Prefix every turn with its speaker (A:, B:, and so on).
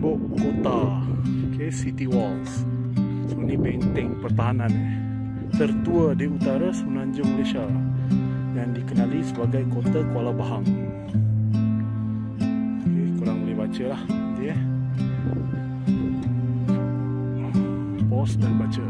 A: tembok kota, okay, city walls. So ni benteng pertahanan tertua di utara semenanjung Malaysia yang dikenali sebagai kota Kuala Bahang. Okay, korang boleh baca lah nanti pause dan baca.